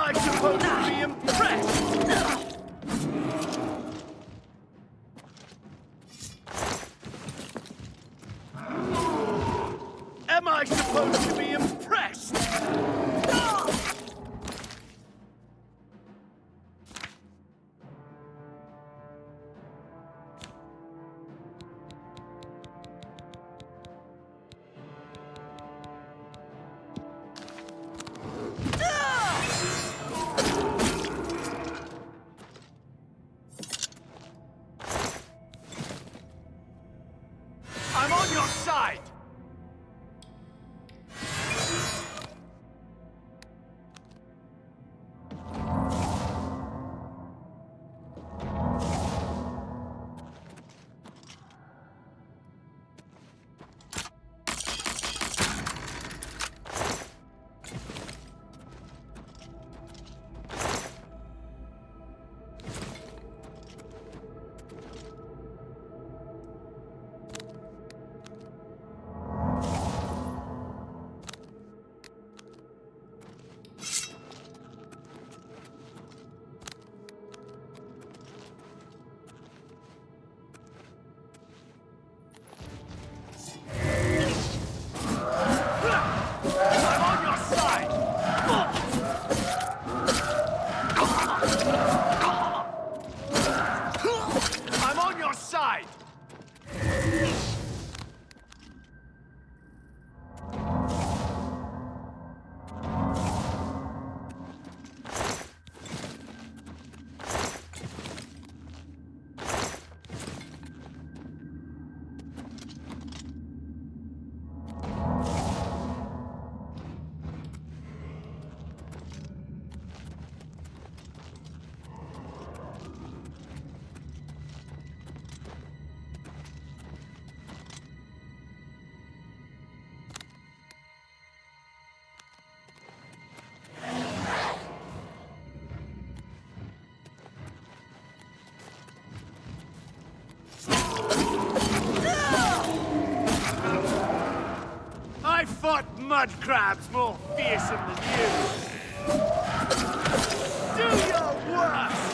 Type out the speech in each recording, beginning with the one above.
I supposed to be impressed? Am I supposed to be impressed? I'm on your side! I fought mud crabs more fearsome than you. Do your worst!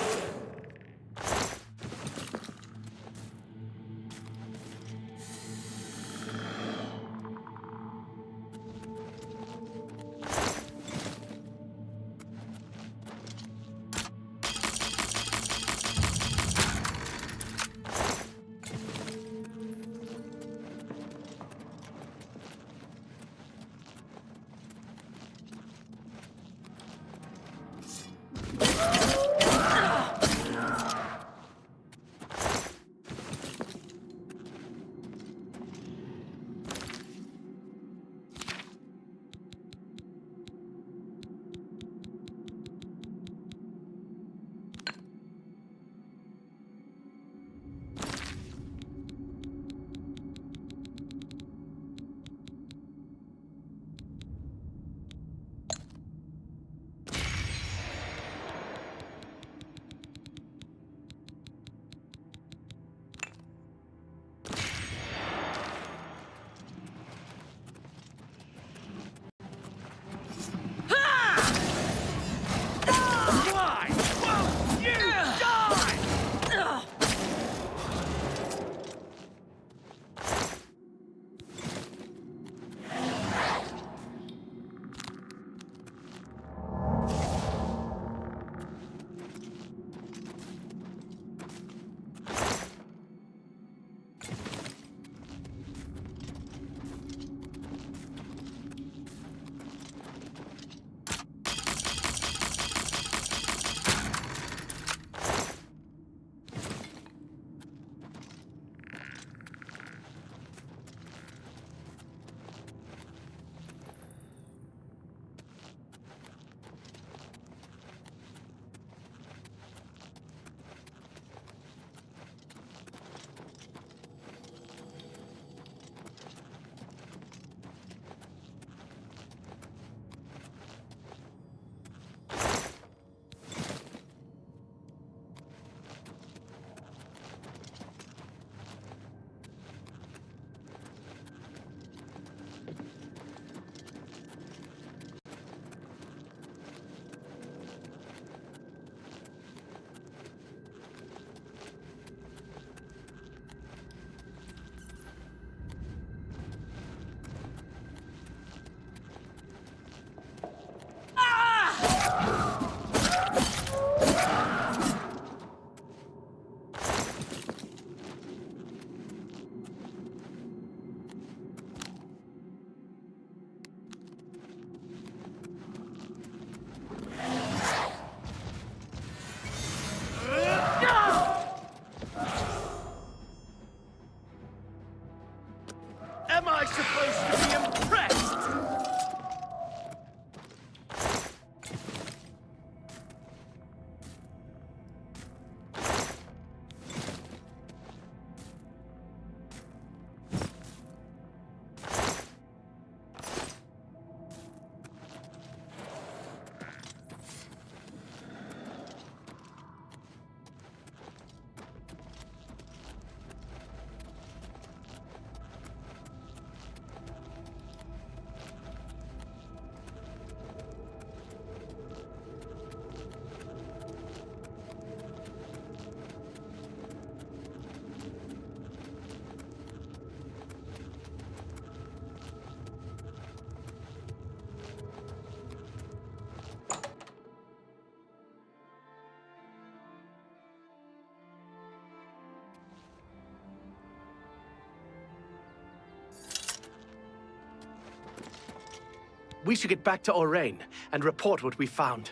We should get back to Orain and report what we found.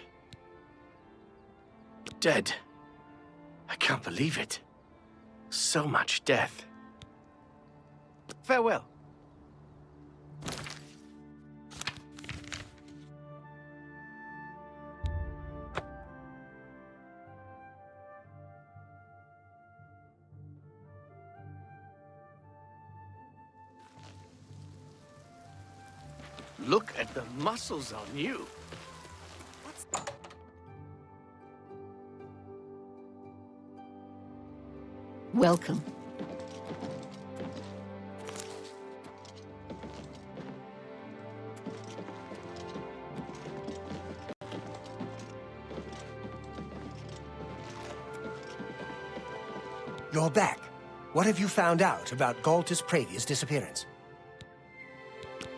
Dead. I can't believe it. So much death. Farewell. Look at the muscles on you. Welcome. You're back. What have you found out about Galtus Pravia's disappearance?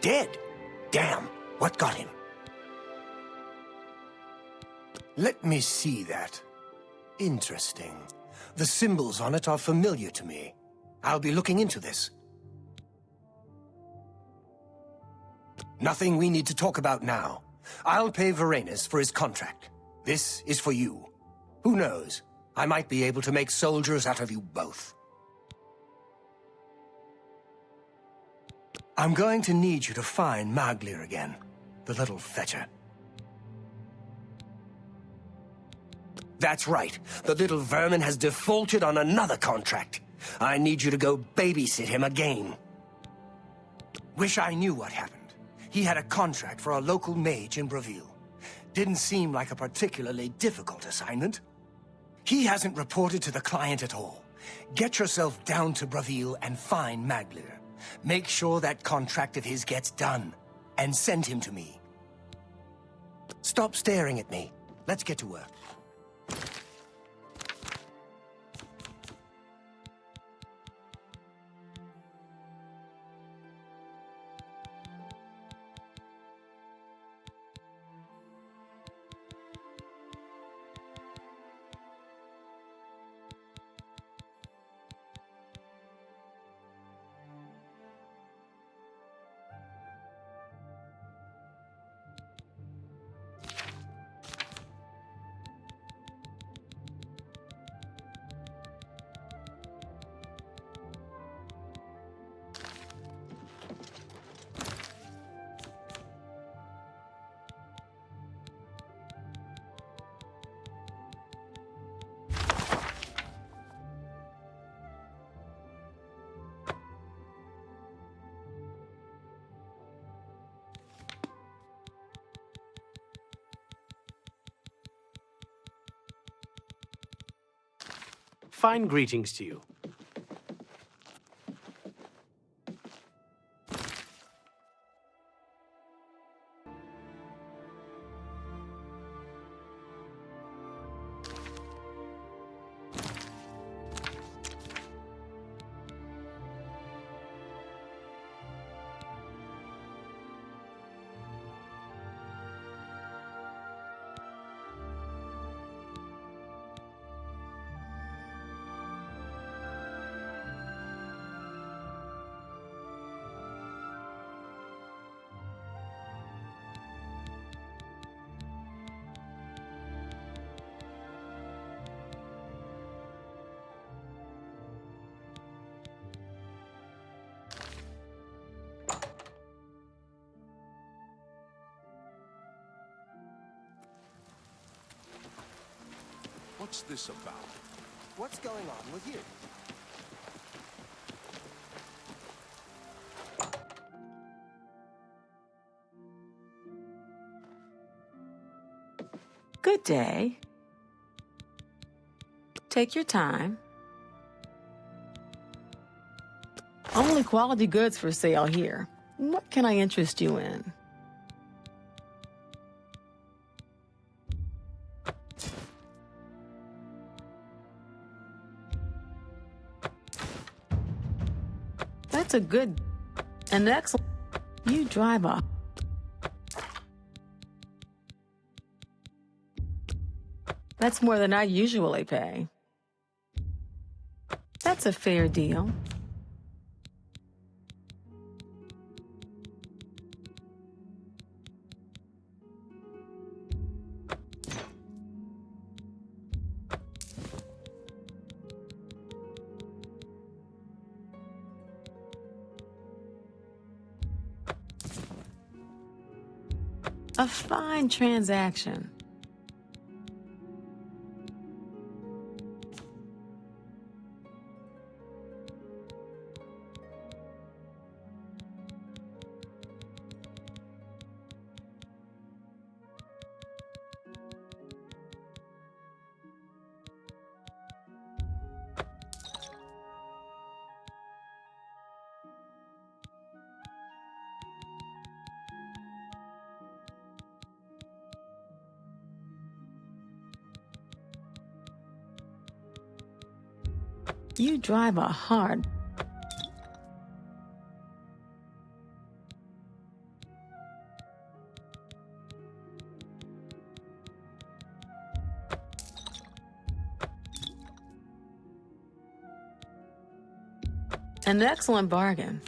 Dead? Damn, what got him? Let me see that. Interesting. The symbols on it are familiar to me. I'll be looking into this. Nothing we need to talk about now. I'll pay Varanus for his contract. This is for you. Who knows? I might be able to make soldiers out of you both. I'm going to need you to find Maglir again, the little fetcher. That's right. The little vermin has defaulted on another contract. I need you to go babysit him again. Wish I knew what happened. He had a contract for a local mage in Breville. Didn't seem like a particularly difficult assignment. He hasn't reported to the client at all. Get yourself down to Breville and find Maglir. Make sure that contract of his gets done, and send him to me. Stop staring at me. Let's get to work. Fine greetings to you. What's this about? What's going on with you? Good day. Take your time. Only quality goods for sale here. What can I interest you in? That's a good and excellent. You drive up. That's more than I usually pay. That's a fair deal. A fine transaction. You drive a hard... An excellent bargain.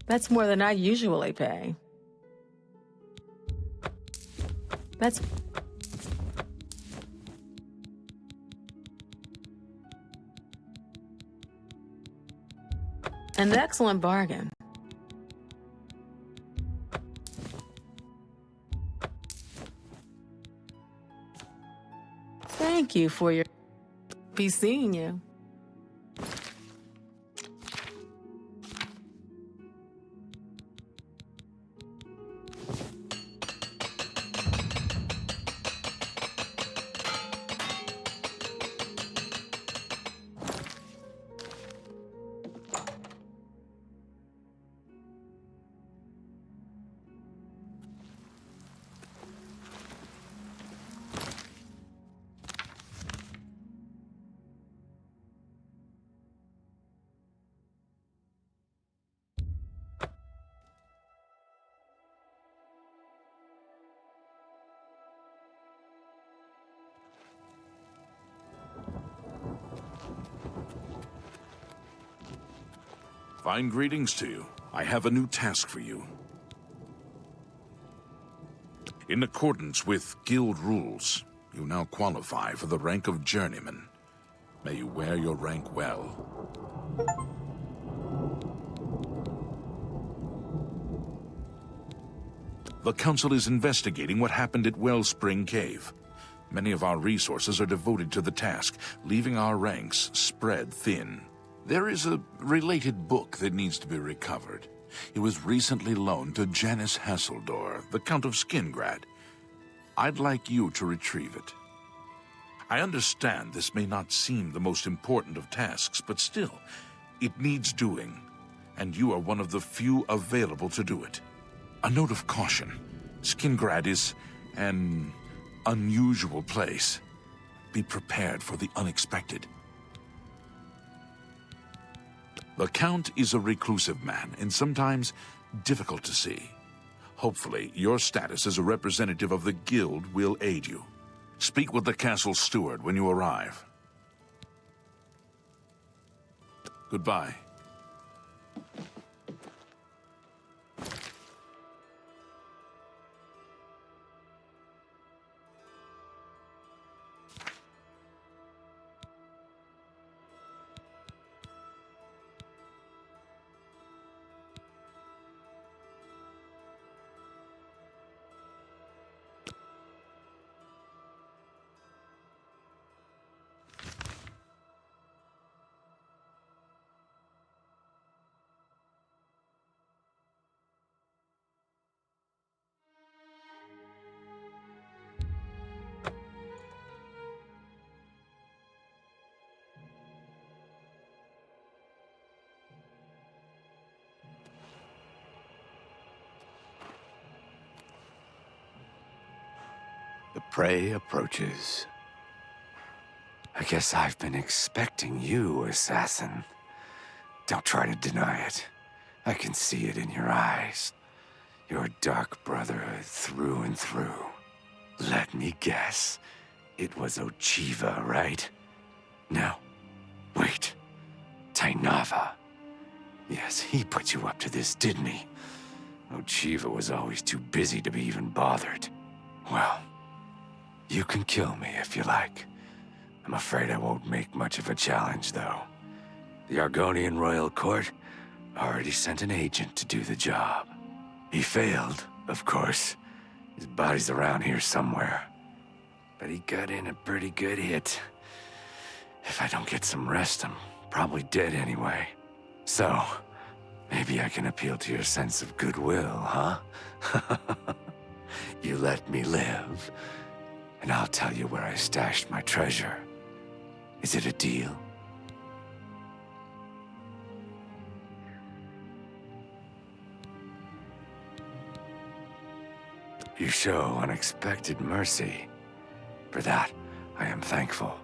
That's more than I usually pay. That's... An excellent bargain. Thank you for your... Be seeing you. Fine greetings to you. I have a new task for you. In accordance with guild rules, you now qualify for the rank of Journeyman. May you wear your rank well. The Council is investigating what happened at Wellspring Cave. Many of our resources are devoted to the task, leaving our ranks spread thin. There is a related book that needs to be recovered. It was recently loaned to Janice Hasseldor, the Count of Skingrad. I'd like you to retrieve it. I understand this may not seem the most important of tasks, but still, it needs doing, and you are one of the few available to do it. A note of caution. Skingrad is an unusual place. Be prepared for the unexpected. The Count is a reclusive man, and sometimes difficult to see. Hopefully, your status as a representative of the Guild will aid you. Speak with the castle steward when you arrive. Goodbye. The prey approaches. I guess I've been expecting you, assassin. Don't try to deny it. I can see it in your eyes. Your dark brotherhood through and through. Let me guess. It was Ochiva, right? No. Wait. Tainava. Yes, he put you up to this, didn't he? Ochiva was always too busy to be even bothered. Well, you can kill me if you like. I'm afraid I won't make much of a challenge, though. The Argonian royal court Already sent an agent to do the job. He failed, of course. His body's around here somewhere. But he got in a pretty good hit. If I don't get some rest, I'm probably dead anyway. So, maybe I can appeal to your sense of goodwill, huh? You let me live, and I'll tell you where I stashed my treasure. Is it a deal? You show unexpected mercy. For that, I am thankful.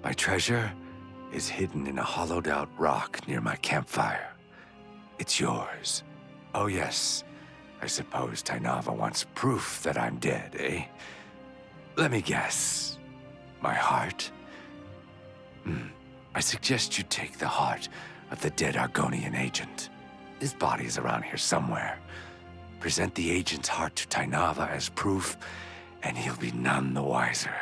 My treasure is hidden in a hollowed-out rock near my campfire. It's yours. Oh yes, I suppose Tainava wants proof that I'm dead, eh? Let me guess. My heart? I suggest you take the heart of the dead Argonian agent. His body is around here somewhere. Present the agent's heart to Tainava as proof, and he'll be none the wiser.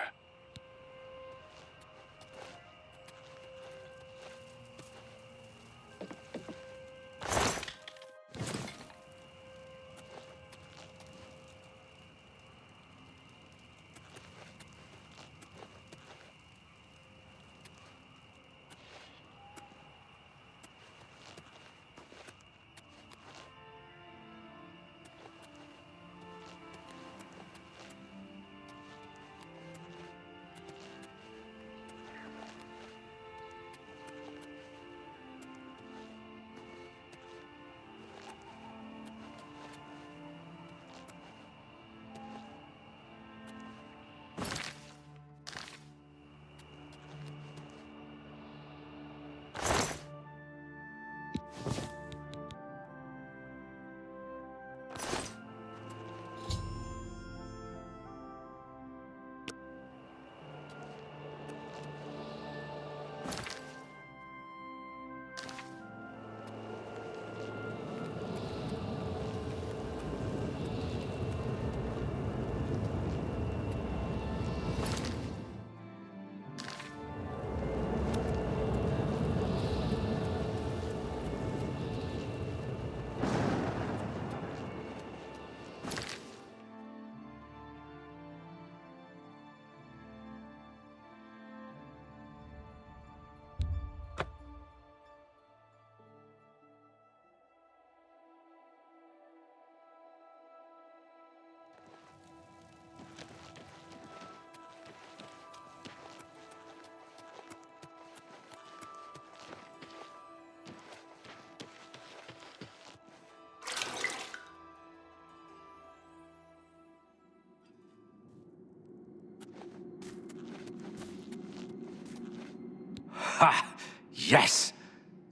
Ha! Yes!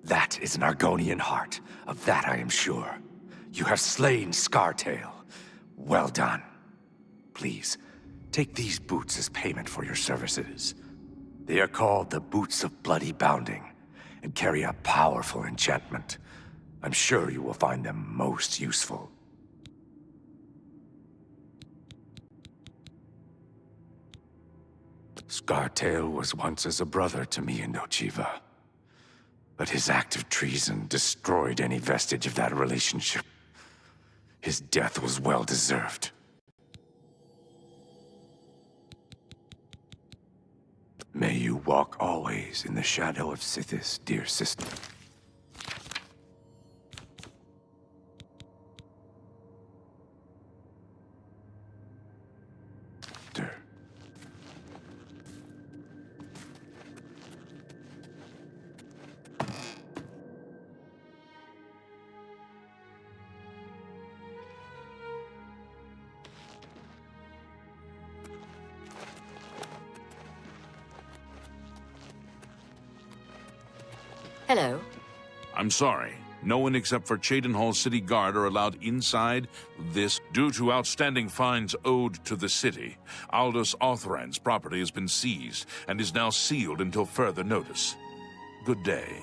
That is an Argonian heart. Of that I am sure. You have slain Scartail. Well done. Please, take these boots as payment for your services. They are called the Boots of Bloody Bounding, and carry a powerful enchantment. I'm sure you will find them most useful. Scartail was once as a brother to me and Ochiva. But his act of treason destroyed any vestige of that relationship. His death was well-deserved. May you walk always in the shadow of Sithis, dear sister. Hello. I'm sorry. No one except for Cheydinhall City Guard are allowed inside this due to outstanding fines owed to the city. Aldous Othran's property has been seized and is now sealed until further notice. Good day.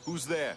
Who's there?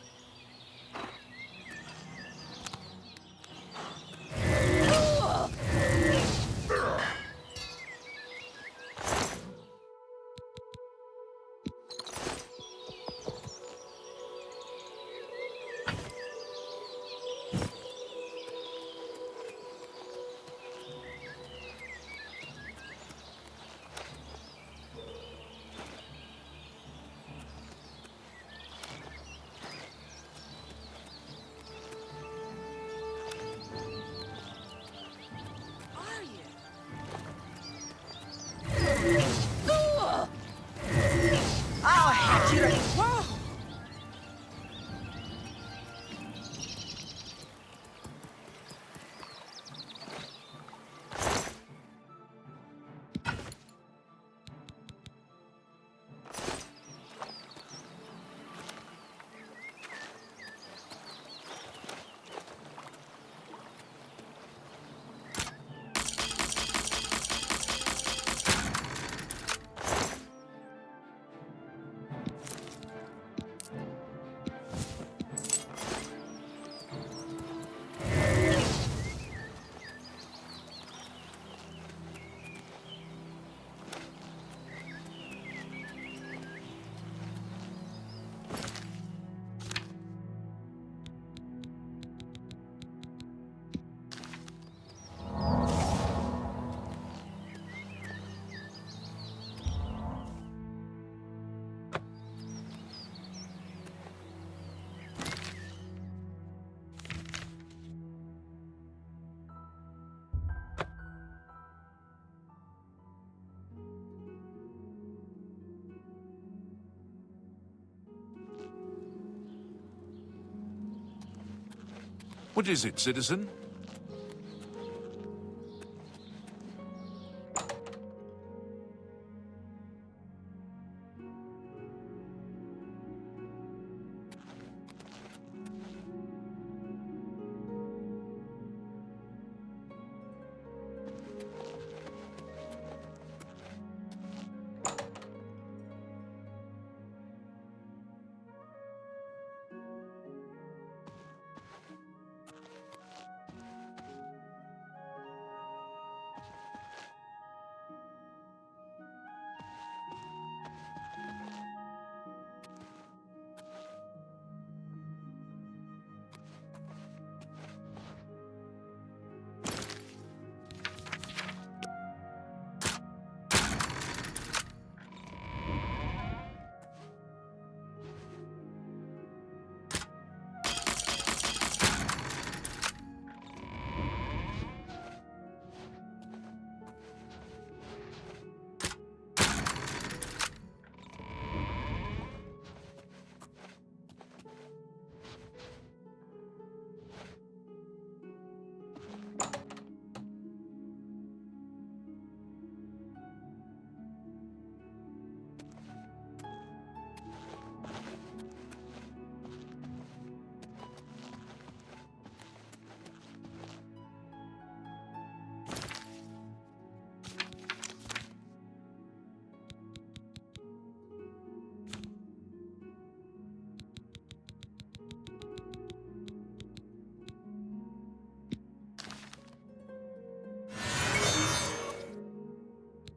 What is it, citizen?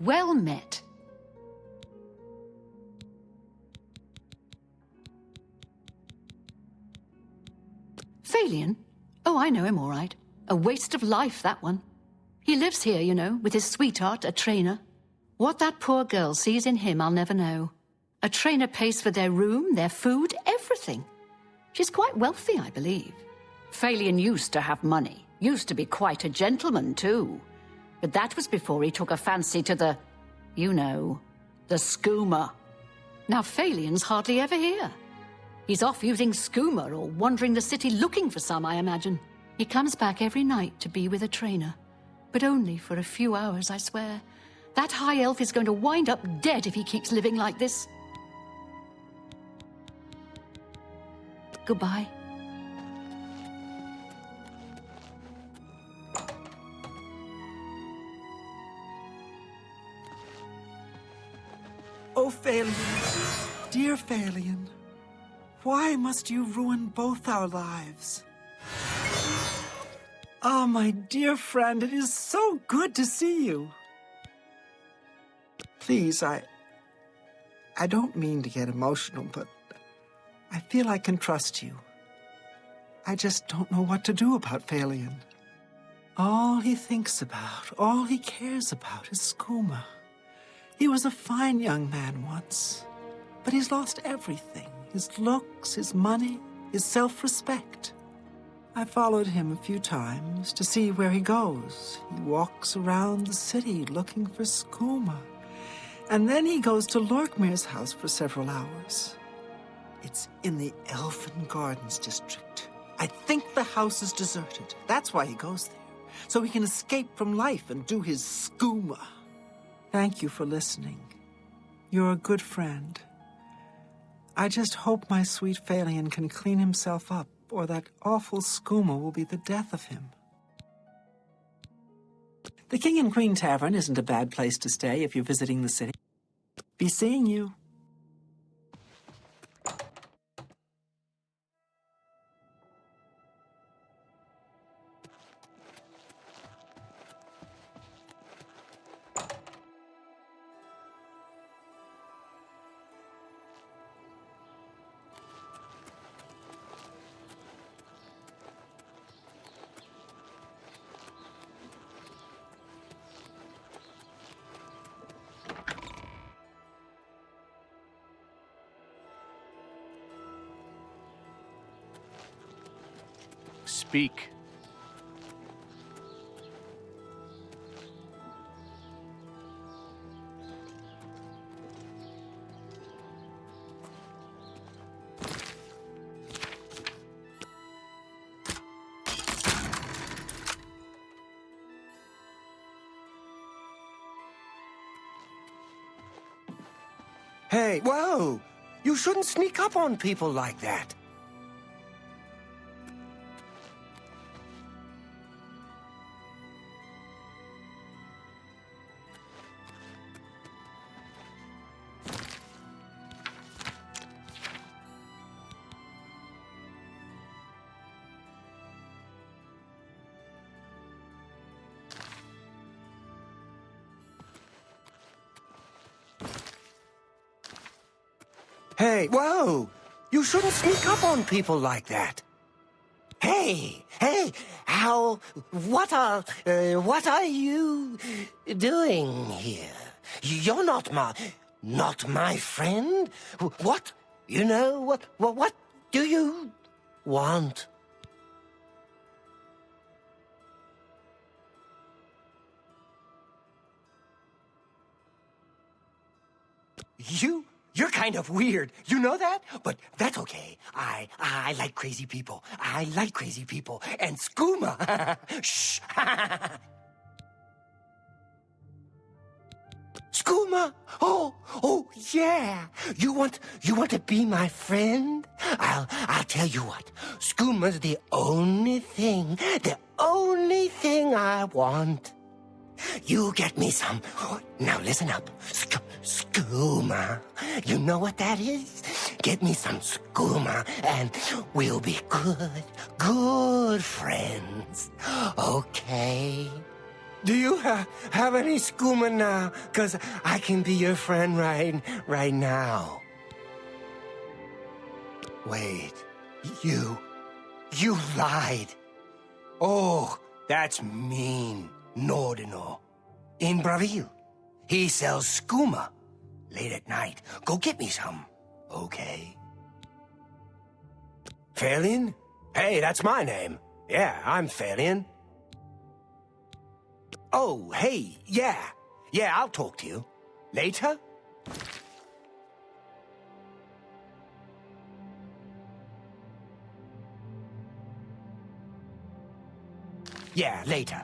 Well met. Phalion? Oh, I know him all right. A waste of life, that one. He lives here, you know, with his sweetheart, a trainer. What that poor girl sees in him, I'll never know. A trainer pays for their room, their food, everything. She's quite wealthy, I believe. Phalion used to have money. Used to be quite a gentleman, too. But that was before he took a fancy to the, you know, the skooma. Now Phalion's hardly ever here. He's off using skooma or wandering the city looking for some, I imagine. He comes back every night to be with a trainer. But only for a few hours, I swear. That high elf is going to wind up dead if he keeps living like this. Goodbye. Oh, Phalion. Dear Phalion. Why must you ruin both our lives? Oh, my dear friend, it is so good to see you. Please, I don't mean to get emotional, but I feel I can trust you. I just don't know what to do about Phalion. All he thinks about, all he cares about is Skooma. He was a fine young man once, but he's lost everything. His looks, his money, his self-respect. I followed him a few times to see where he goes. He walks around the city looking for Skooma. And then he goes to Lorkmir's house for several hours. It's in the Elfin Gardens district. I think the house is deserted. That's why he goes there, so he can escape from life and do his skooma. Thank you for listening. You're a good friend. I just hope my sweet Phalion can clean himself up, or that awful skooma will be the death of him. The King and Queen Tavern isn't a bad place to stay if you're visiting the city. Be seeing you. Speak. Hey, whoa! You shouldn't sneak up on people like that. Hey, whoa! You shouldn't sneak up on people like that. Hey, what are you doing here? You're not my friend. What? You know, what do you want? You're kind of weird. You know that? But that's okay. I like crazy people. I like crazy people. And skooma. Shh. Skooma? Oh, yeah. You want to be my friend? I'll tell you what. Skooma's the only thing I want. You get me some. Now listen up. Skooma. You know what that is? Get me some skooma and we'll be good friends. Okay? Do you have any skooma now? 'Cause I can be your friend right now. Wait. You lied. Oh, that's mean. Nordino. In Brotherhood. He sells skooma. Late at night. Go get me some. Okay? Phalion? Hey, that's my name. Yeah, I'm Phalion. Oh, hey, yeah. Yeah, I'll talk to you. Later? Yeah, later.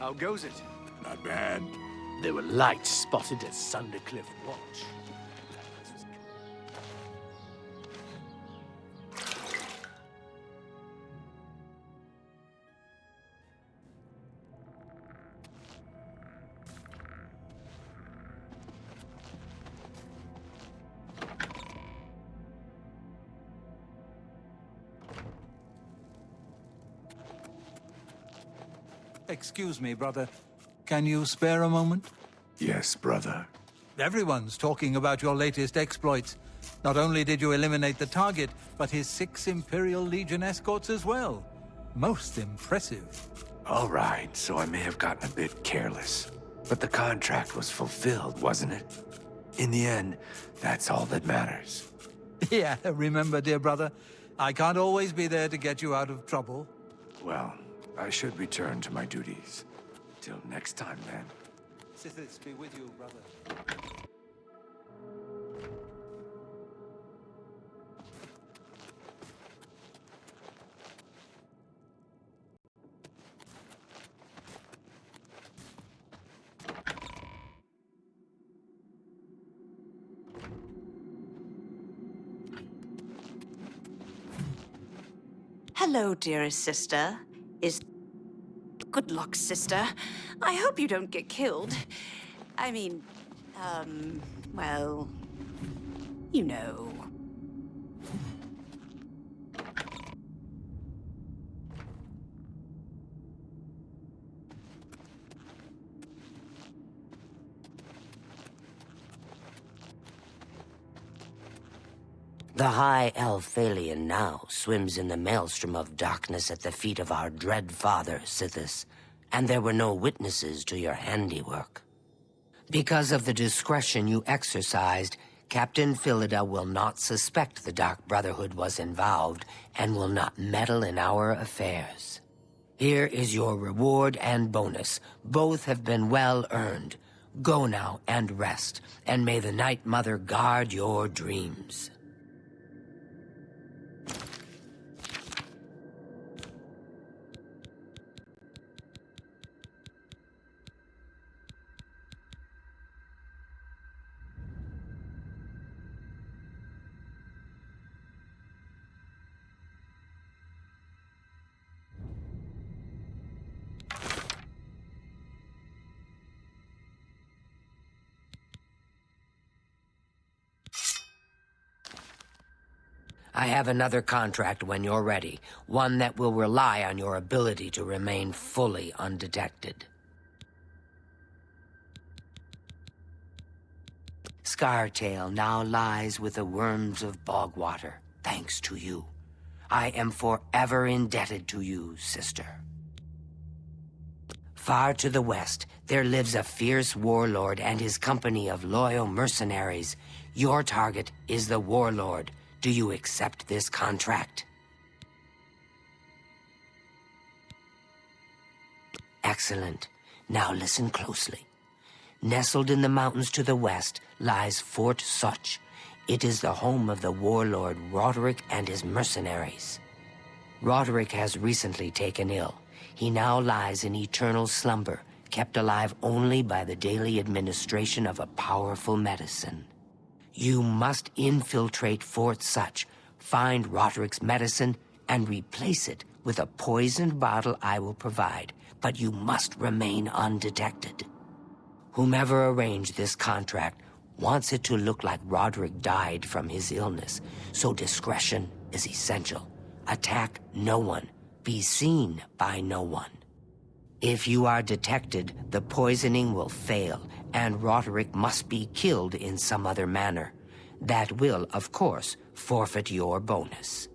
How goes it? Not bad. There were lights spotted at Sundercliff Watch. Excuse me, brother. Can you spare a moment? Yes, brother. Everyone's talking about your latest exploits. Not only did you eliminate the target, but his 6 Imperial Legion escorts as well. Most impressive. All right, so I may have gotten a bit careless. But the contract was fulfilled, wasn't it? In the end, that's all that matters. Yeah, remember, dear brother, I can't always be there to get you out of trouble. Well, I should return to my duties. Till next time, then. Sithis be with you, brother. Hello, dearest sister. Good luck, sister. I hope you don't get killed. I mean, well, you know. The High Elf Phalion now swims in the maelstrom of darkness at the feet of our dread father, Sithis, and there were no witnesses to your handiwork. Because of the discretion you exercised, Captain Philida will not suspect the Dark Brotherhood was involved and will not meddle in our affairs. Here is your reward and bonus. Both have been well earned. Go now and rest, and may the Night Mother guard your dreams. I have another contract when you're ready, one that will rely on your ability to remain fully undetected. Scartail now lies with the worms of Bogwater, thanks to you. I am forever indebted to you, sister. Far to the west, there lives a fierce warlord and his company of loyal mercenaries. Your target is the warlord. Do you accept this contract? Excellent. Now listen closely. Nestled in the mountains to the west lies Fort Such. It is the home of the warlord Roderick and his mercenaries. Roderick has recently taken ill. He now lies in eternal slumber, kept alive only by the daily administration of a powerful medicine. You must infiltrate Fort Such, find Roderick's medicine, and replace it with a poisoned bottle I will provide, but you must remain undetected. Whomever arranged this contract wants it to look like Roderick died from his illness, so discretion is essential. Attack no one. Be seen by no one. If you are detected, the poisoning will fail, and Roderick must be killed in some other manner. That will, of course, forfeit your bonus.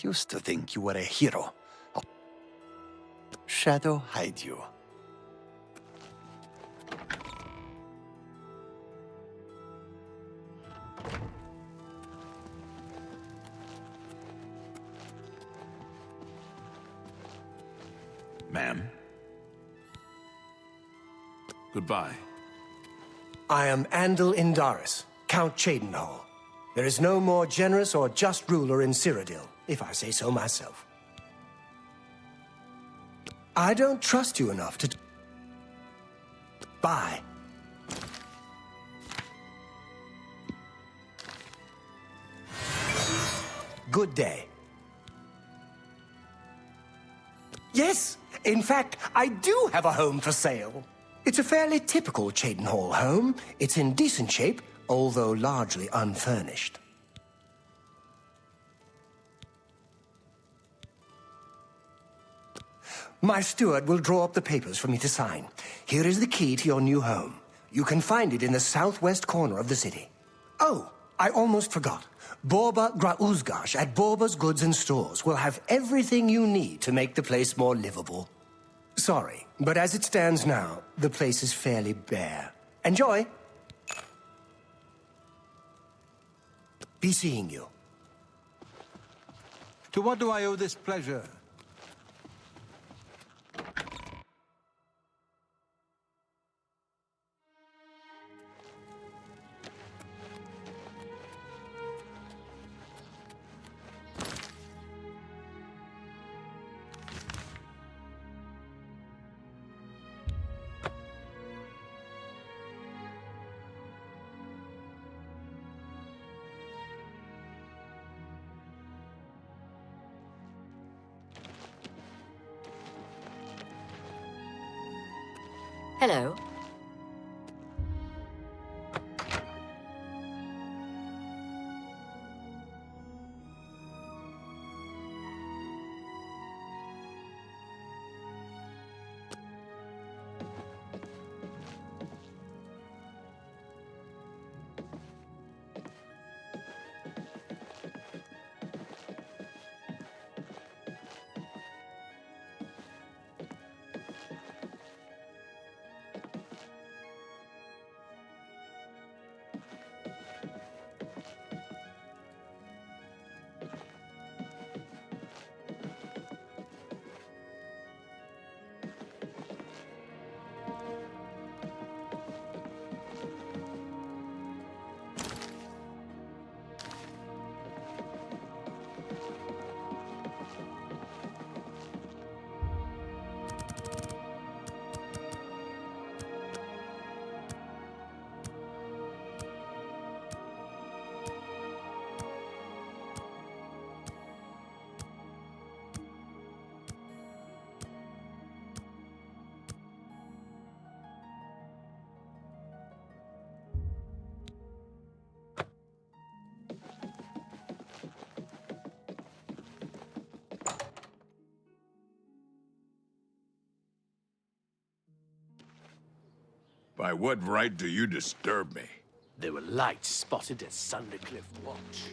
used to think you were a hero. Shadow hide you. Ma'am? Goodbye. I am Andal Indaris, Count Cheydinhal. There is no more generous or just ruler in Cyrodiil, if I say so myself. I don't trust you enough to... Bye. Good day. Yes, in fact, I do have a home for sale. It's a fairly typical Cheydinhal home. It's in decent shape, although largely unfurnished. My steward will draw up the papers for me to sign. Here is the key to your new home. You can find it in the southwest corner of the city. Oh, I almost forgot. Borba Grauzgash at Borba's Goods and Stores will have everything you need to make the place more livable. Sorry, but as it stands now, the place is fairly bare. Enjoy! Be seeing you. To what do I owe this pleasure? Hello. By what right do you disturb me? There were lights spotted at Sundercliff Watch.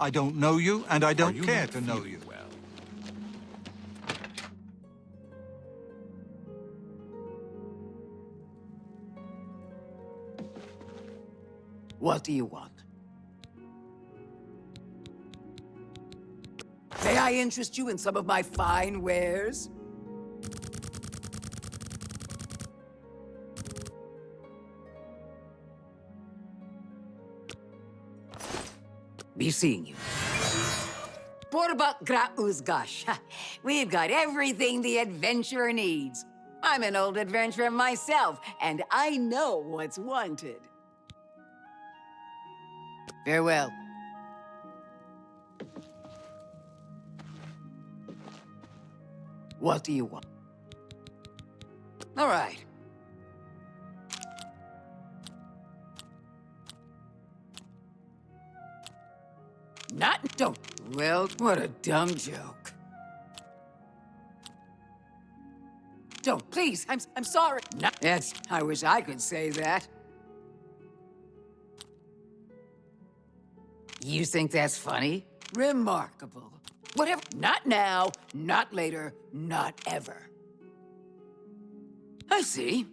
I don't know you, and I don't you care not to know feeling you. well? What do you want? May I interest you in some of my fine wares? Be seeing you. Borba Grauzgash. We've got everything the adventurer needs. I'm an old adventurer myself, and I know what's wanted. Farewell. What do you want? All right. Don't. Well, what a dumb joke. Don't, please. I'm sorry. No. I wish I could say that. You think that's funny? Remarkable. Whatever. Not now, not later, not ever. I see.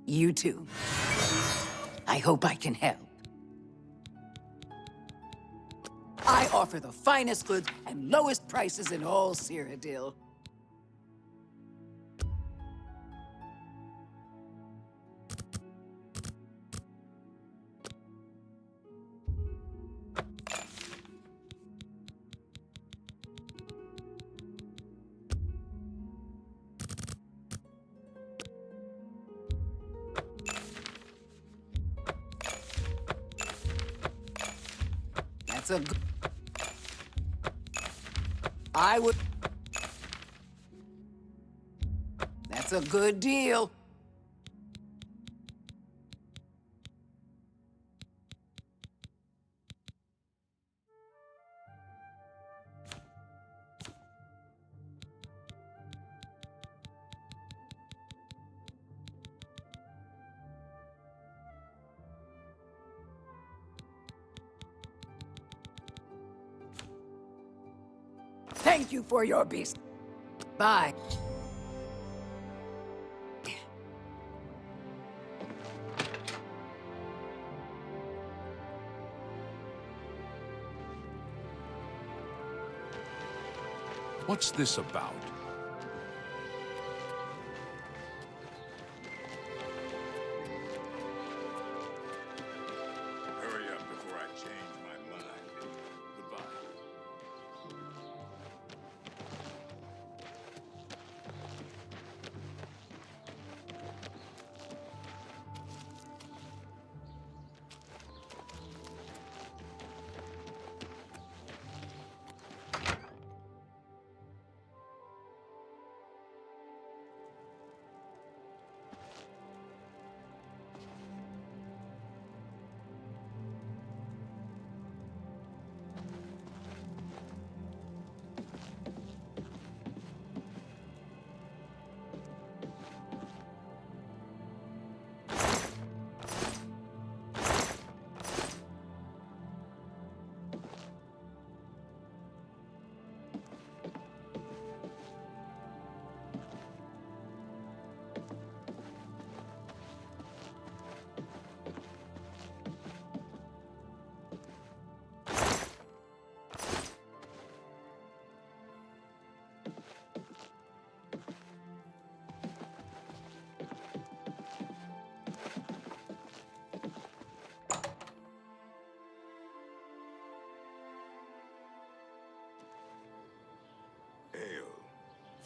You too. I hope I can help. I offer the finest goods and lowest prices in all Cyrodiil. That's a good... I would... That's a good deal. Thank you for your beast. Bye. What's this about? Hurry up before I change my mind. Goodbye.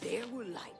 There were light.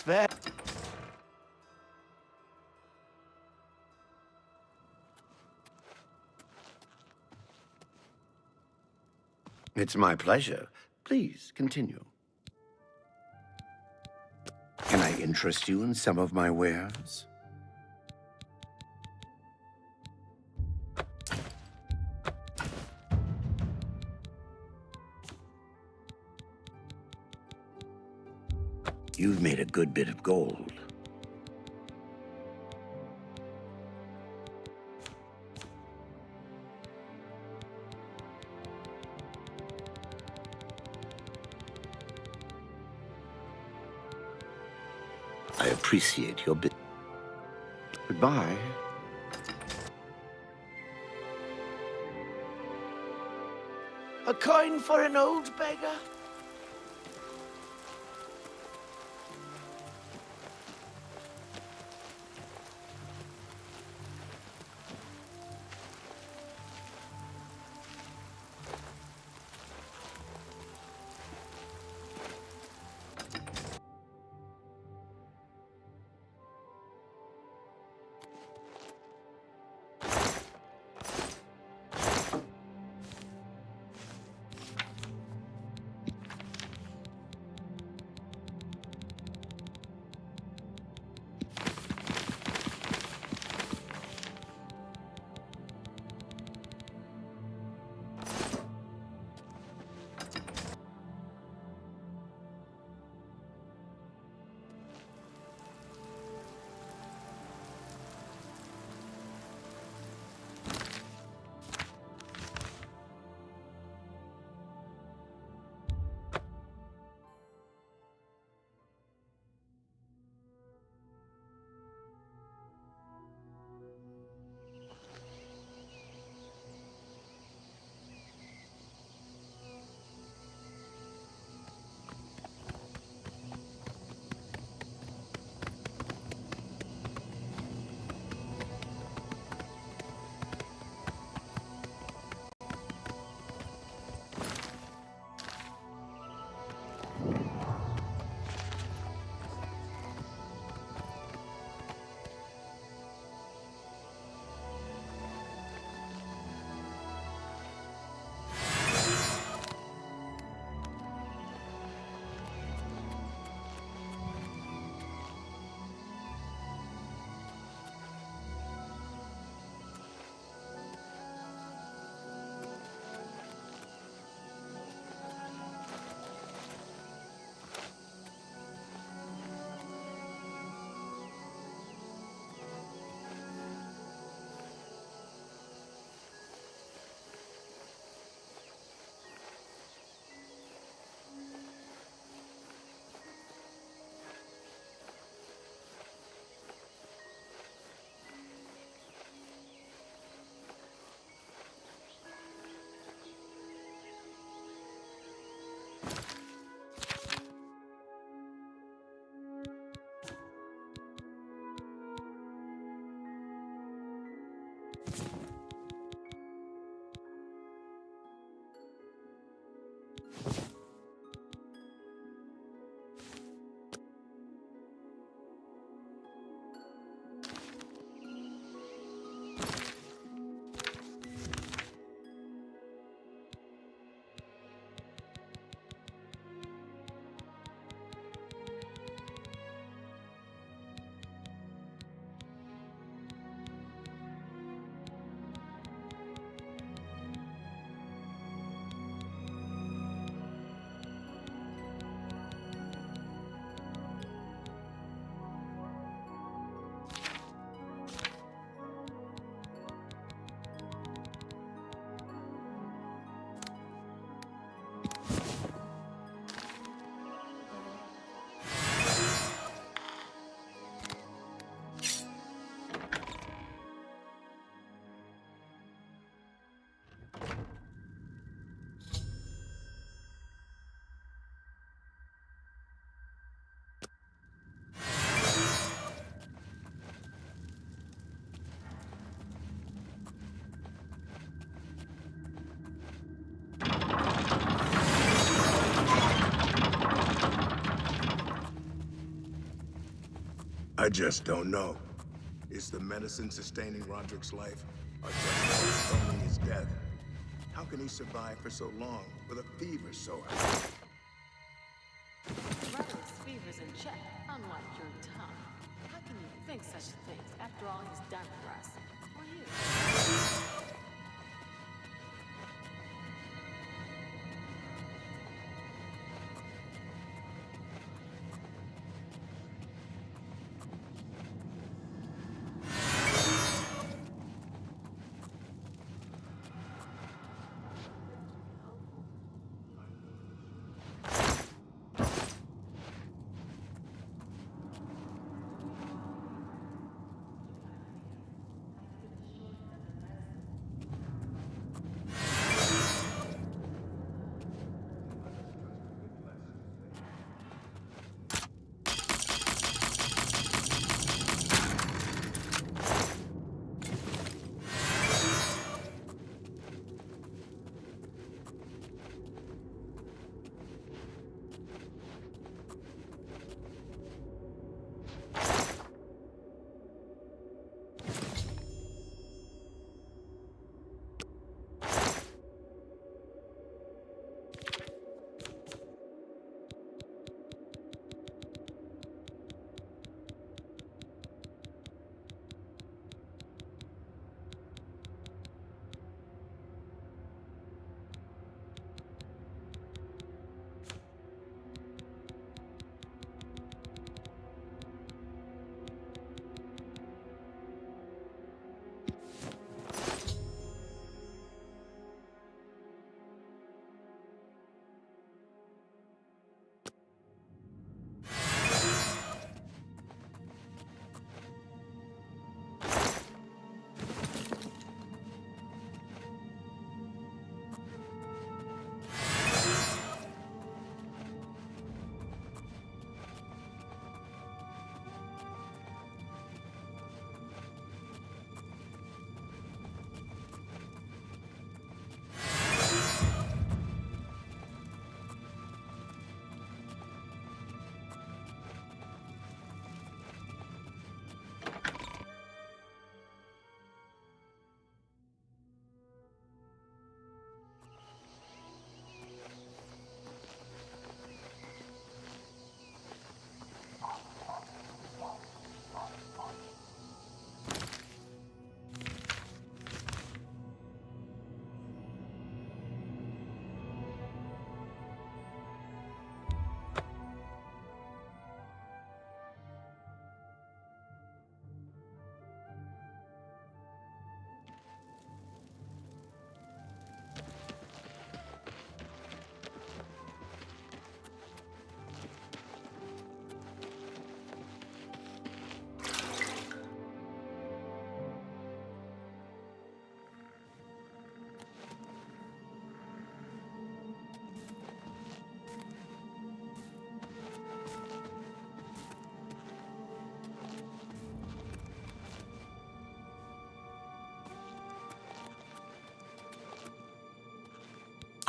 fair. It's my pleasure. Please, continue. Can I interest you in some of my wares? You've made a good bit of gold. I appreciate your bit. Goodbye. A coin for an old beggar? I just don't know. Is the medicine sustaining Roderick's life, or just controlling his death? How can he survive for so long with a fever so high? Roderick's fever's in check, unlike your tongue. How can you think such things after all he's done for us? For you.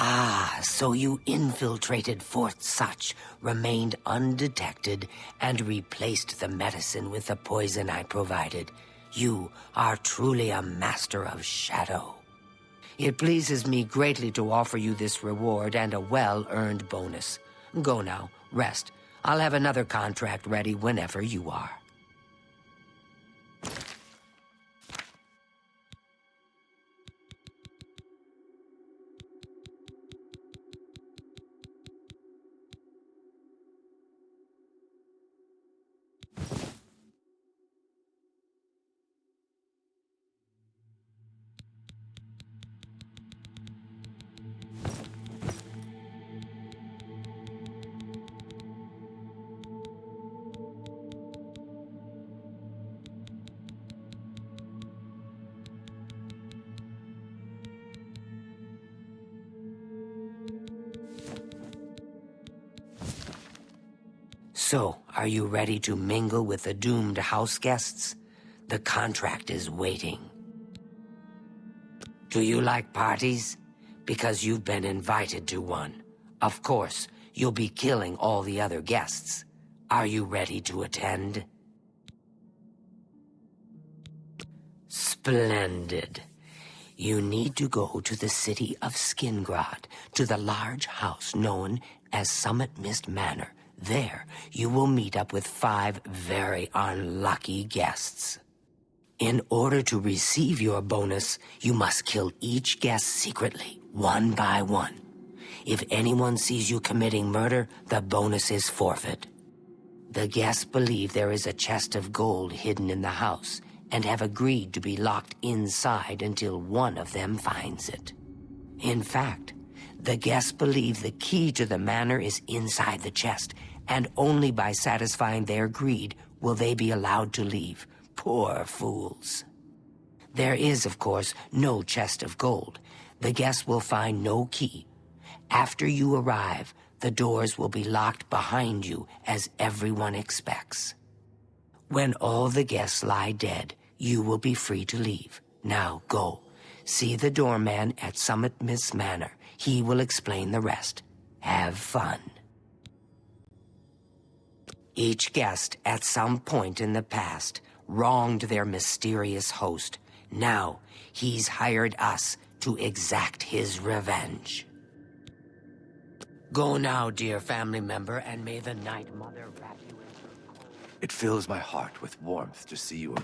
Ah, so you infiltrated Fort Such, remained undetected, and replaced the medicine with the poison I provided. You are truly a master of shadow. It pleases me greatly to offer you this reward and a well-earned bonus. Go now, rest. I'll have another contract ready whenever you are. So, are you ready to mingle with the doomed house guests? The contract is waiting. Do you like parties? Because you've been invited to one. Of course, you'll be killing all the other guests. Are you ready to attend? Splendid. You need to go to the city of Skingrad, to the large house known as Summit Mist Manor. There, you will meet up with 5 very unlucky guests. In order to receive your bonus, you must kill each guest secretly, one by one. If anyone sees you committing murder, the bonus is forfeit. The guests believe there is a chest of gold hidden in the house, and have agreed to be locked inside until one of them finds it. In fact, the guests believe the key to the manor is inside the chest, and only by satisfying their greed will they be allowed to leave. Poor fools. There is, of course, no chest of gold. The guests will find no key. After you arrive, the doors will be locked behind you, as everyone expects. When all the guests lie dead, you will be free to leave. Now go. See the doorman at Summit Mist Manor. He will explain the rest. Have fun. Each guest, at some point in the past, wronged their mysterious host. Now, he's hired us to exact his revenge. Go now, dear family member, and may the Night Mother wrap you in her cold. It fills my heart with warmth to see you.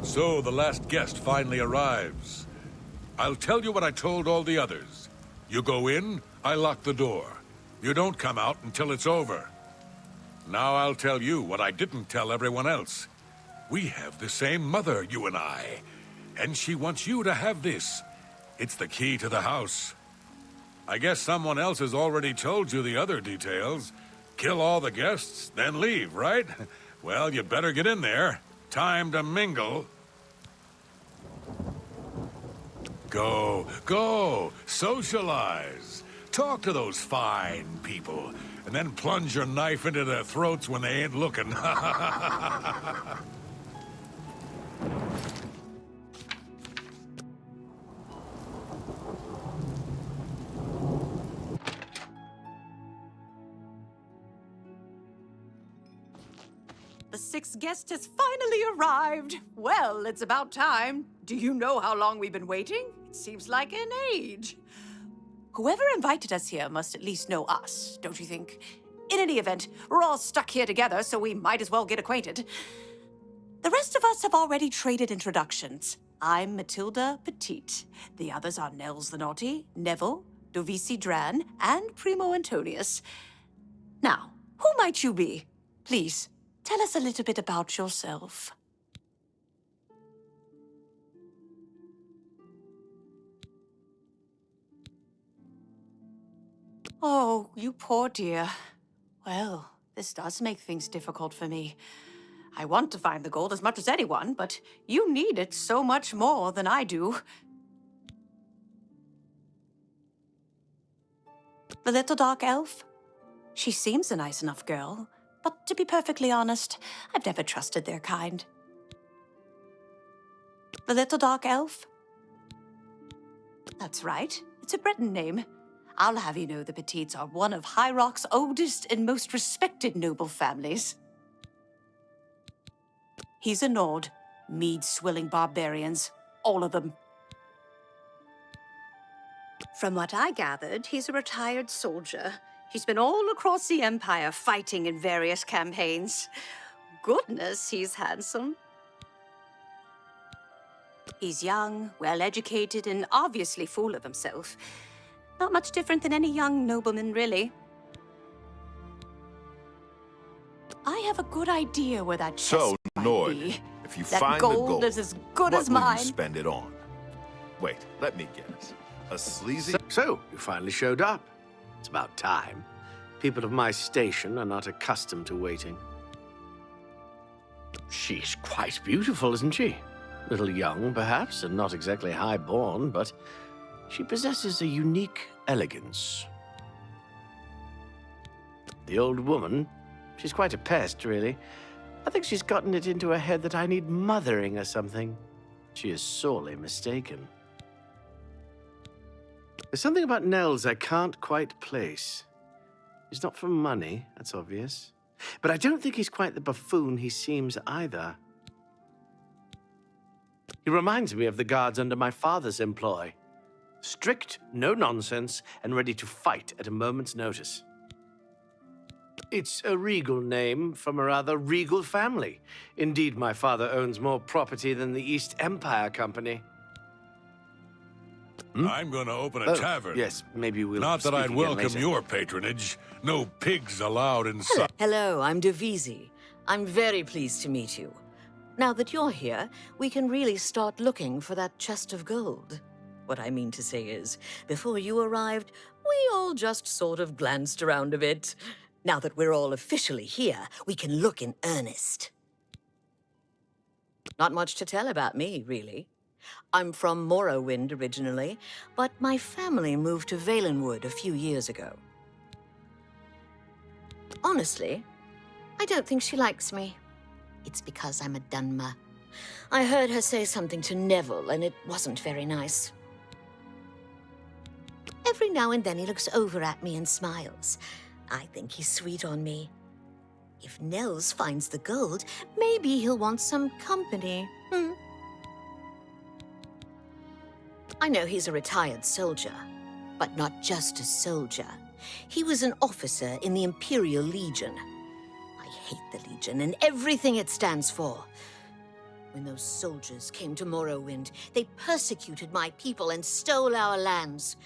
So the last guest finally arrives. I'll tell you what I told all the others. You go in, I lock the door. You don't come out until it's over. Now I'll tell you what I didn't tell everyone else. We have the same mother, you and I. And she wants you to have this. It's the key to the house. I guess someone else has already told you the other details. Kill all the guests, then leave, right? Well, you better get in there. Time to mingle. Go, socialize. Talk to those fine people, and then plunge your knife into their throats when they ain't looking. The sixth guest has finally arrived. Well, it's about time. Do you know how long we've been waiting? It seems like an age. Whoever invited us here must at least know us, don't you think? In any event, we're all stuck here together, so we might as well get acquainted. The rest of us have already traded introductions. I'm Matilda Petite. The others are Nels the Naughty, Neville, Dovisi Dran, and Primo Antonius. Now, who might you be? Please, tell us a little bit about yourself. Oh, you poor dear. Well, this does make things difficult for me. I want to find the gold as much as anyone, but you need it so much more than I do. The little dark elf? She seems a nice enough girl, but to be perfectly honest, I've never trusted their kind. The little dark elf? That's right, it's a Breton name. I'll have you know the Petites are one of High Rock's oldest and most respected noble families. He's a Nord, mead-swilling barbarians, all of them. From what I gathered, he's a retired soldier. He's been all across the Empire fighting in various campaigns. Goodness, he's handsome. He's young, well-educated, and obviously full of himself. Not much different than any young nobleman, really. I have a good idea where that chest might Nord, be. if you That find the gold gold, is as good what as will mine. you spend it on? Wait, let me guess. A sleazy... So, you finally showed up. It's about time. People of my station are not accustomed to waiting. She's quite beautiful, isn't she? A little young, perhaps, and not exactly high-born, but she possesses a unique elegance. The old woman, she's quite a pest, really. I think she's gotten it into her head that I need mothering or something. She is sorely mistaken. There's something about Nels I can't quite place. He's not for money, that's obvious. But I don't think he's quite the buffoon he seems either. He reminds me of the guards under my father's employ. Strict, no nonsense, and ready to fight at a moment's notice. It's a regal name from a rather regal family. Indeed, my father owns more property than the East Empire Company. I'm gonna open a tavern. Yes, maybe we'll Not that speak I'd again welcome later. your patronage. No pigs allowed inside. Hello, I'm Dovisi. I'm very pleased to meet you. Now that you're here, we can really start looking for that chest of gold. What I mean to say is, before you arrived, we all just sort of glanced around a bit. Now that we're all officially here, we can look in earnest. Not much to tell about me, really. I'm from Morrowind originally, but my family moved to Valenwood a few years ago. Honestly, I don't think she likes me. It's because I'm a Dunmer. I heard her say something to Neville, and it wasn't very nice. Every now and then he looks over at me and smiles. I think he's sweet on me. If Nels finds the gold, maybe he'll want some company. I know he's a retired soldier, but not just a soldier. He was an officer in the Imperial Legion. I hate the Legion and everything it stands for. When those soldiers came to Morrowind, they persecuted my people and stole our lands.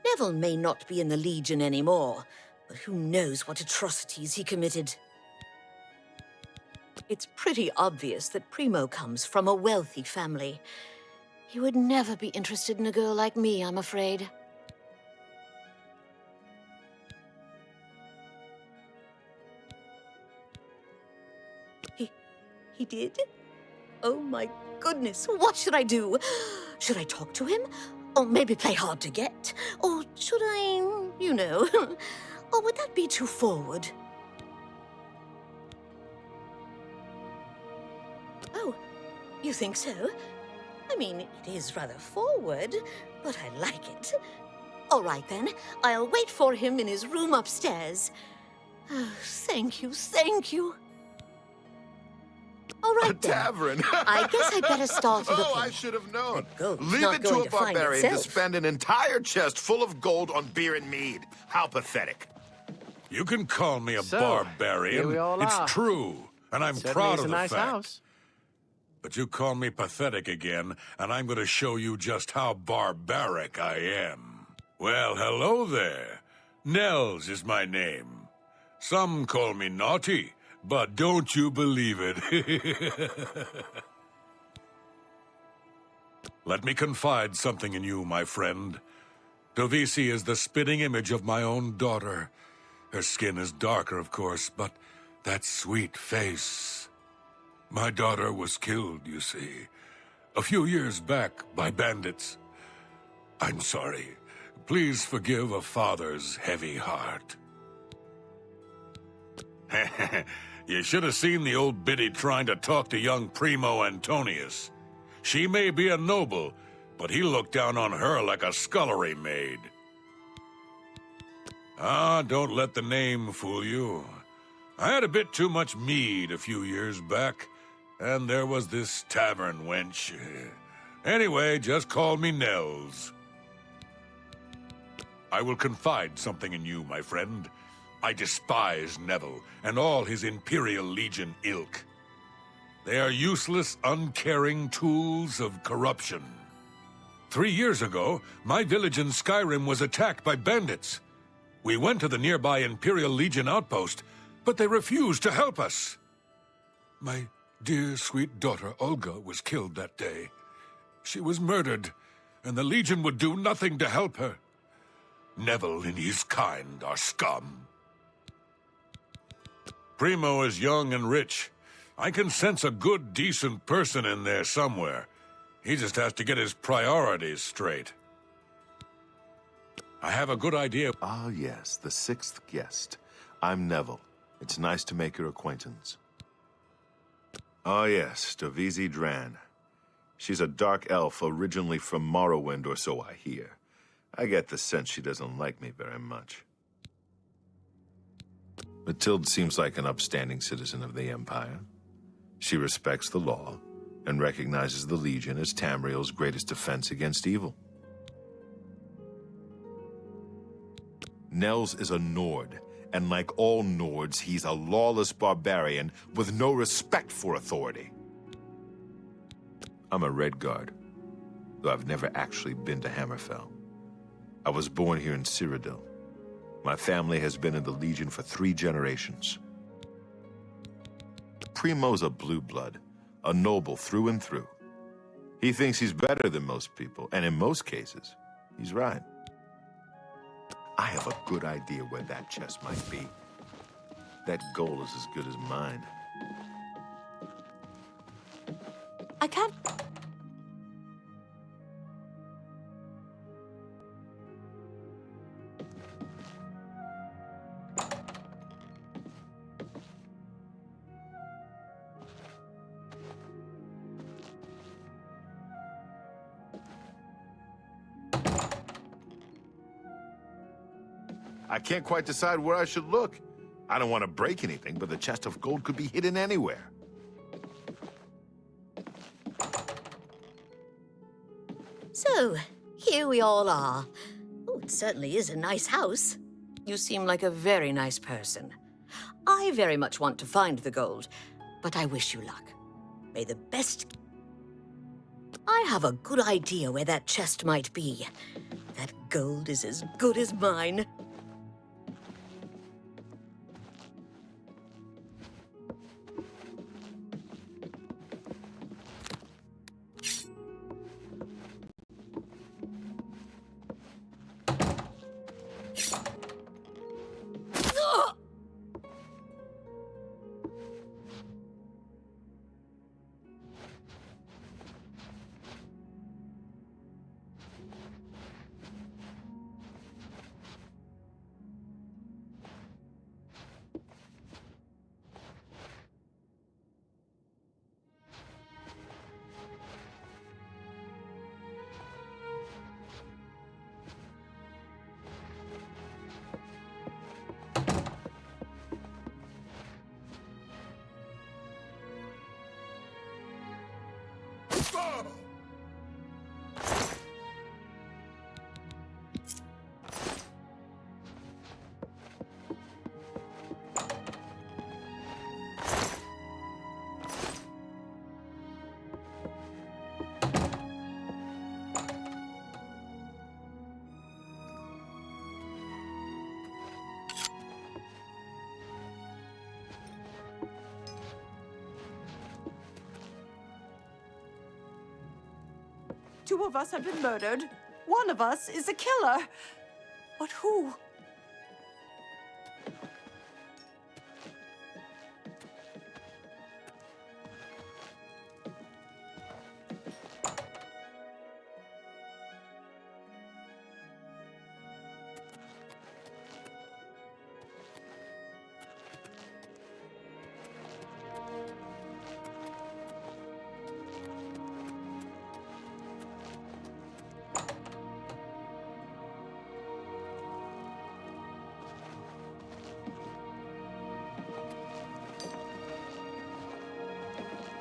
Neville may not be in the Legion anymore, but who knows what atrocities he committed. It's pretty obvious that Primo comes from a wealthy family. He would never be interested in a girl like me, I'm afraid. He did? Oh my goodness, what should I do? Should I talk to him? Or maybe play hard to get? Or should I, you know, or would that be too forward? Oh, you think so? I mean, it is rather forward, but I like it. All right then, I'll wait for him in his room upstairs. Oh, thank you, thank you. All right, A tavern. I guess I better start looking. Oh, I should have known. Leave not it to going a to find barbarian to itself. spend an entire chest full of gold on beer and mead. How pathetic. You can call me a So, barbarian. here we all It's are. true, and I'm Certainly proud is of a the nice fact. house. But you call me pathetic again, and I'm going to show you just how barbaric I am. Well, hello there. Nels is my name. Some call me naughty, but don't you believe it. Let me confide something in you, my friend. Dovisi is the spitting image of my own daughter. Her skin is darker, of course, but that sweet face. My daughter was killed, you see, a few years back by bandits. I'm sorry. Please forgive a father's heavy heart. You should have seen the old biddy trying to talk to young Primo Antonius. She may be a noble, but he looked down on her like a scullery maid. Ah, don't let the name fool you. I had a bit too much mead a few years back, and there was this tavern wench. Anyway, just call me Nels. I will confide something in you, my friend. I despise Neville and all his Imperial Legion ilk. They are useless, uncaring tools of corruption. 3 years ago, my village in Skyrim was attacked by bandits. We went to the nearby Imperial Legion outpost, but they refused to help us. My dear, sweet daughter, Olga, was killed that day. She was murdered, and the Legion would do nothing to help her. Neville and his kind are scum. Primo is young and rich. I can sense a good, decent person in there somewhere. He just has to get his priorities straight. I have a good idea. Ah, yes, the sixth guest. I'm Neville. It's nice to make your acquaintance. Oh, yes, Dovisi Dran. She's a dark elf originally from Morrowind, or so I hear. I get the sense she doesn't like me very much. Matilde seems like an upstanding citizen of the Empire. She respects the law and recognizes the Legion as Tamriel's greatest defense against evil. Nels is a Nord, and like all Nords, he's a lawless barbarian with no respect for authority. I'm a Redguard, though I've never actually been to Hammerfell. I was born here in Cyrodiil. My family has been in the Legion for 3 generations. Primo's a blue blood, a noble through and through. He thinks he's better than most people, and in most cases, he's right. I have a good idea where that chest might be. That gold is as good as mine. I can't... I can't quite decide where I should look. I don't want to break anything, but the chest of gold could be hidden anywhere. So, here we all are. Oh, it certainly is a nice house. You seem like a very nice person. I very much want to find the gold, but I wish you luck. May the best... I have a good idea where that chest might be. That gold is as good as mine. Two of us have been murdered. One of us is a killer. But who?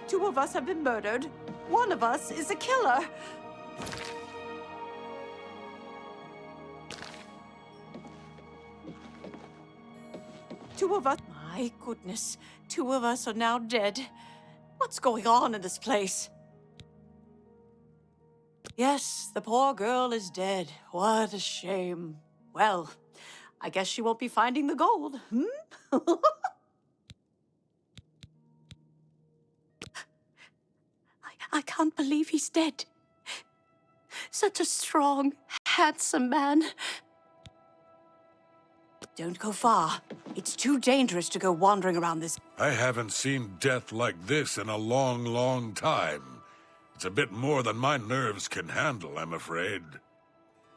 Two of us have been murdered. One of us is a killer. Two of us... My goodness. Two of us are now dead. What's going on in this place? Yes, the poor girl is dead. What a shame. Well, I guess she won't be finding the gold, I can't believe he's dead. Such a strong, handsome man. Don't go far. It's too dangerous to go wandering around this. I haven't seen death like this in a long, long time. It's a bit more than my nerves can handle, I'm afraid.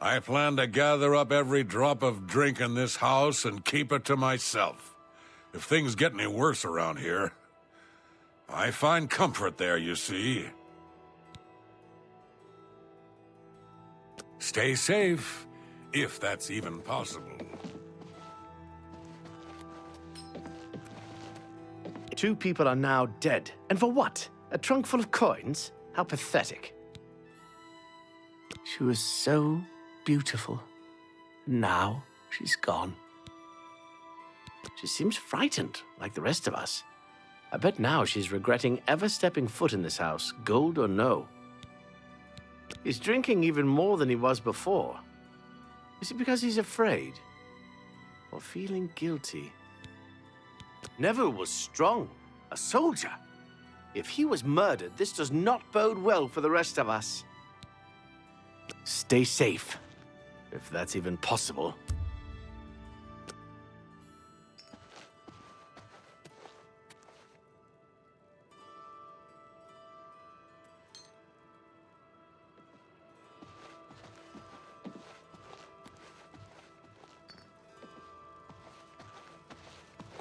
I plan to gather up every drop of drink in this house and keep it to myself. If things get any worse around here, I find comfort there, you see. Stay safe, if that's even possible. Two people are now dead. And for what? A trunk full of coins? How pathetic. She was so beautiful. Now she's gone. She seems frightened, like the rest of us. I bet now she's regretting ever stepping foot in this house, gold or no. He's drinking even more than he was before. Is it because he's afraid? Or feeling guilty? Neville was strong, a soldier. If he was murdered, this does not bode well for the rest of us. Stay safe, if that's even possible.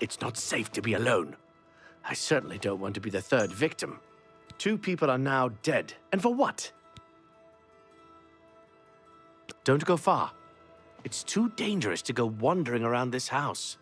It's not safe to be alone. I certainly don't want to be the third victim. Two people are now dead. And for what? Don't go far. It's too dangerous to go wandering around this house.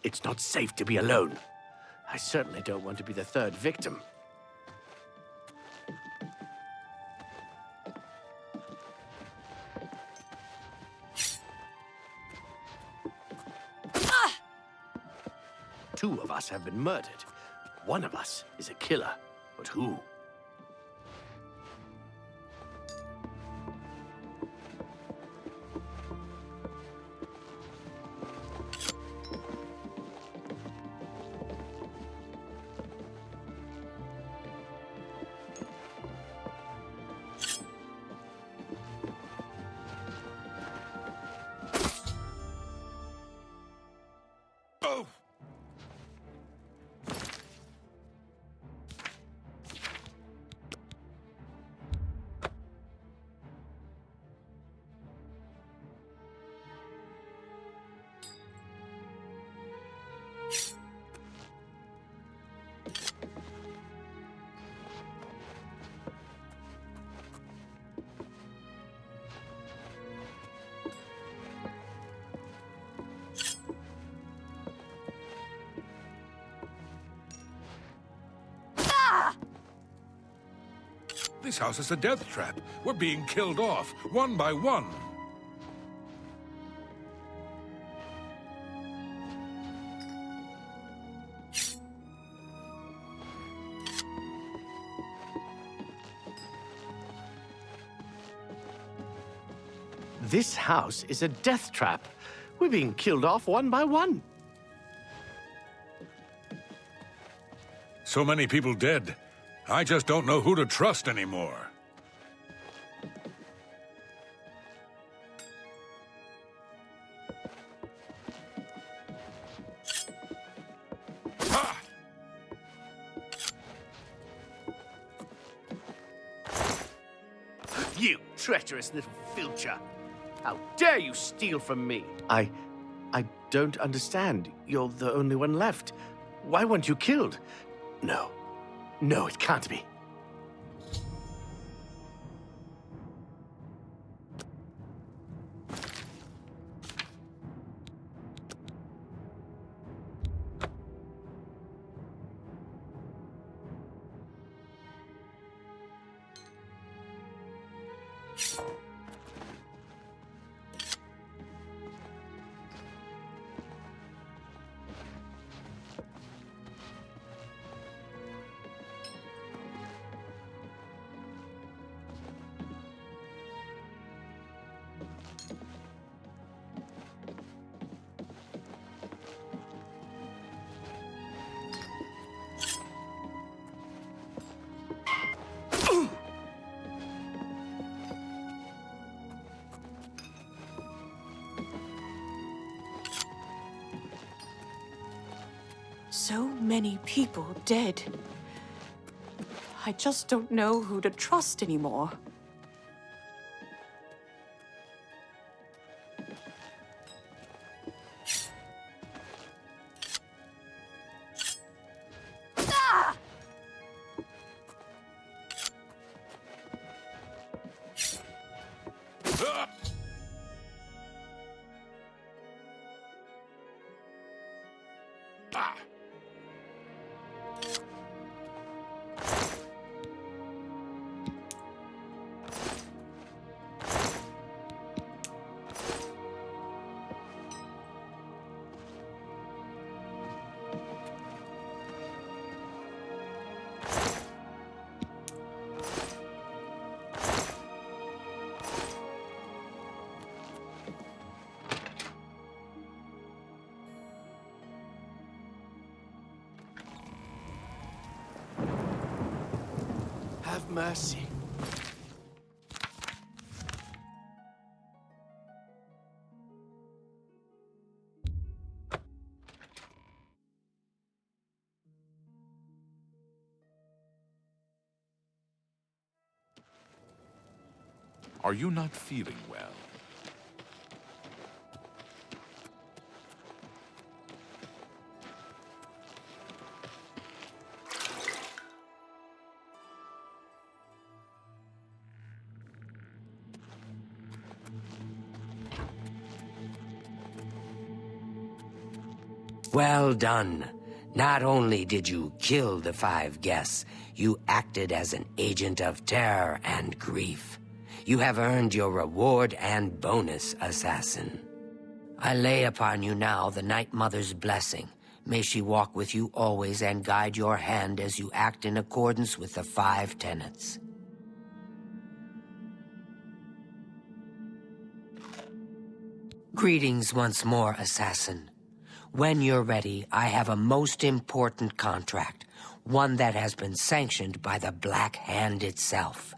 It's not safe to be alone. I certainly don't want to be the third victim. Two of us have been murdered. One of us is a killer. But who? This house is a death trap. We're being killed off, one by one. This house is a death trap. We're being killed off one by one. So many people dead. I just don't know who to trust anymore. Ha! You treacherous little filcher! How dare you steal from me? I don't understand. You're the only one left. Why weren't you killed? No. No, it can't be. So many people dead. I just don't know who to trust anymore. Have mercy. Are you not feeling well? Well done. Not only did you kill the 5 guests, you acted as an agent of terror and grief. You have earned your reward and bonus, assassin. I lay upon you now the Night Mother's blessing. May she walk with you always and guide your hand as you act in accordance with the 5 tenets. Greetings once more, assassin. When you're ready, I have a most important contract, one that has been sanctioned by the Black Hand itself.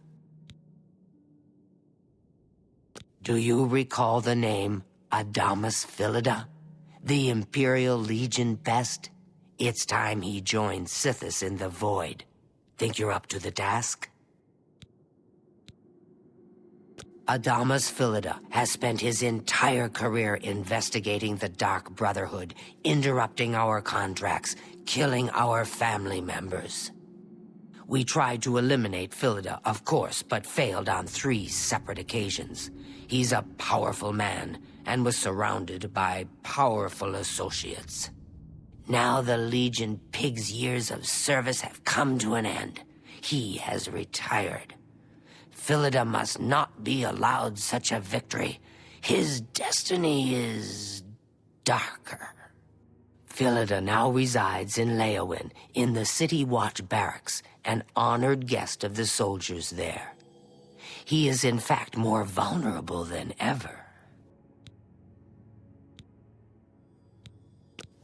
Do you recall the name Adamus Philida, the Imperial Legion best? It's time he joined Sithis in the Void. Think you're up to the task? Adamus Philida has spent his entire career investigating the Dark Brotherhood, interrupting our contracts, killing our family members. We tried to eliminate Philida, of course, but failed on 3 separate occasions. He's a powerful man, and was surrounded by powerful associates. Now the Legion Pig's years of service have come to an end. He has retired. Philida must not be allowed such a victory. His destiny is darker. Philida now resides in Leowin, in the City Watch Barracks, an honored guest of the soldiers there. He is in fact more vulnerable than ever.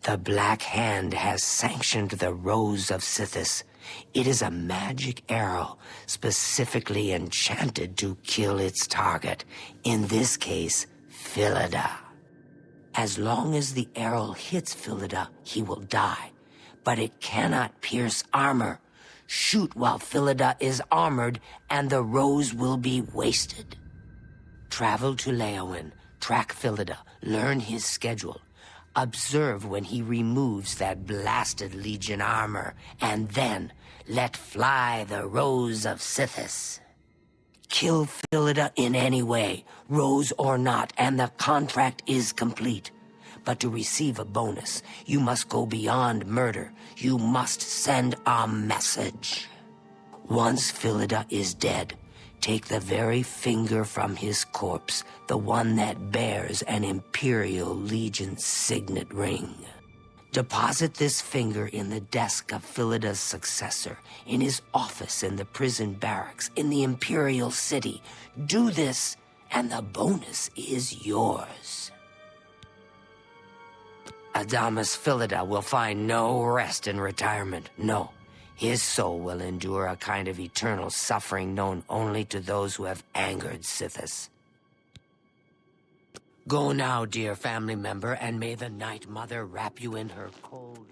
The Black Hand has sanctioned the Rose of Sithis. It is a magic arrow, specifically enchanted to kill its target, in this case, Philida. As long as the arrow hits Philida, he will die, but it cannot pierce armor. Shoot while Philida is armored, and the rose will be wasted. Travel to Leowin, track Philida, learn his schedule. Observe when he removes that blasted Legion armor, and then let fly the Rose of Sithis. Kill Philida in any way, rose or not, and the contract is complete. But to receive a bonus, you must go beyond murder. You must send a message. Once Philida is dead, take the very finger from his corpse, the one that bears an Imperial Legion signet ring. Deposit this finger in the desk of Philida's successor, in his office in the prison barracks, in the Imperial City. Do this, and the bonus is yours. Adamus Philida will find no rest in retirement. No, his soul will endure a kind of eternal suffering known only to those who have angered Sithis. Go now, dear family member, and may the Night Mother wrap you in her cold